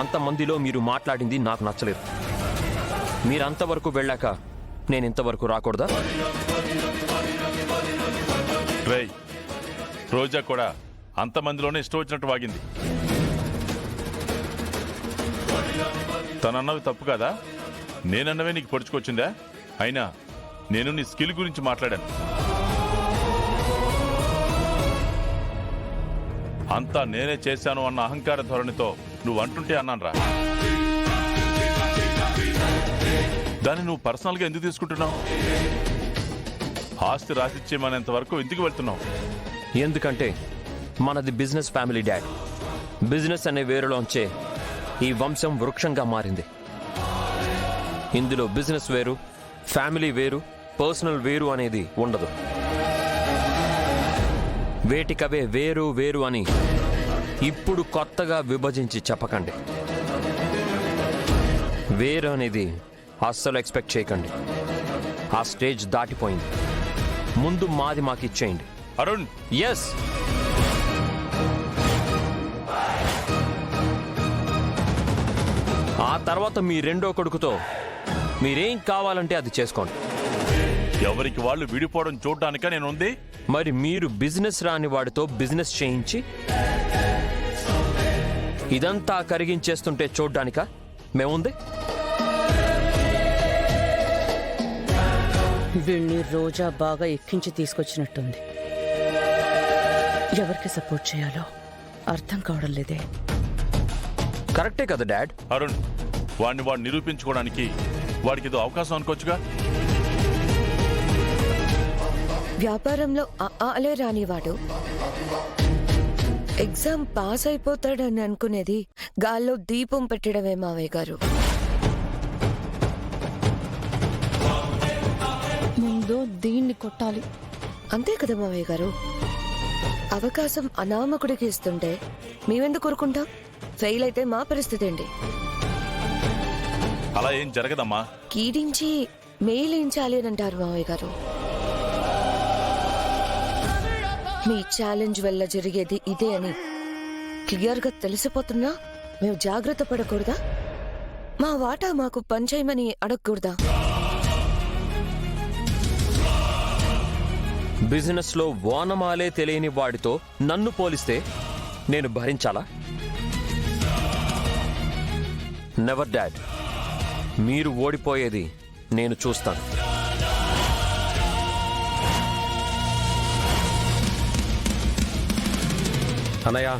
అంతమందిలో మీరు మాట్లాడింది నాకు నచ్చలేదు. మీరంతవరకు వెళ్ళాక నేను ఇంతవరకు రాకూడదా? రేయ్, రోజా కూడా అంతమందిలోనే ఇష్టం వచ్చినట్టు వాగింది. తనన్నవి తప్పు కదా? నేనన్నవే నీకు పొడుచుకొచ్చిందా? అయినా నేను నీ స్కిల్ గురించి మాట్లాడాను. అంతా నేనే చేశాను అన్న అహంకార ధోరణితో నువ్వు అంటుంటే అన్నానురా. దాన్ని నువ్వు పర్సనల్గా ఎందుకు తీసుకుంటున్నావు? ఆస్తి రాసిచ్చేమనేంత వరకు ఎందుకు వెళ్తున్నావు? ఎందుకంటే మనది బిజినెస్ ఫ్యామిలీ డాడ్. బిజినెస్ అనే వేరులోంచే ఈ వంశం వృక్షంగా మారింది. ఇందులో బిజినెస్ వేరు, ఫ్యామిలీ వేరు, పర్సనల్ వేరు అనేది ఉండదు. వేటికవే వేరు వేరు అని ఇప్పుడు కొత్తగా విభజించి చెప్పకండి. వేరు అనేది అస్సలు ఎక్స్పెక్ట్ చేయకండి. ఆ స్టేజ్ దాటిపోయింది. ముందు మాది మాకిచ్చేయండి. అరుణ్, ఎస్, ఆ తర్వాత మీ రెండో కొడుకుతో మీరేం కావాలంటే అది చేసుకోండి. ఎవరికి వాళ్ళు విడిపోవడం చూడ్డానిక నేను ఉంది. మరి మీరు బిజినెస్ రాని వాడితో బిజినెస్ చేయించి ఇదంతా కరిగించేస్తుంటే చూడ్డానిక మేముంది? వీణ్ణి రోజా బాగా ఎక్కించి తీసుకొచ్చినట్టుంది. ఎవరికి సపోర్ట్ చేయాలో అర్థం కావడం లేదే. కరెక్టే కదా డాడ్? అరుణ్, వాడిని నిరూపించుకోవడానికి వాడికి ఏదో అవకాశం అనుకోవచ్చుగా. వ్యాపారంలో ఆలే రానివాడు ఎగ్జామ్ పాస్ అయిపోతాడని అనుకునేది గాల్లో దీపం పెట్టడమే మావయ్య గారు. ముందు దీన్ని కొట్టాలి. అంతే కదా మావయ్య గారు. అవకాశం అనామకుడికి ఇస్తుంటే మేమెందుకు కోరుకుంటాం? ఫెయిల్ అయితే మా పరిస్థితి ఏంటి? అలా ఏం జరగదమ్మా. కీడించి మేలించాలి అని అంటారు మావయ్య గారు. మీ ఛాలెంజ్ వల్ల జరిగేది ఇదే అని క్లియర్గా తెలిసిపోతున్నా మేము జాగ్రత్త పడకూడదా? మా వాటా మాకు పంచేయమని అడగకూడదా? బిజినెస్లో ఓనమాలే తెలియని వాడితో నన్ను పోలిస్తే నేను భరించాలా? Never dad. మీరు ఓడిపోయేది నేను చూస్తాను. అన్నయ్య,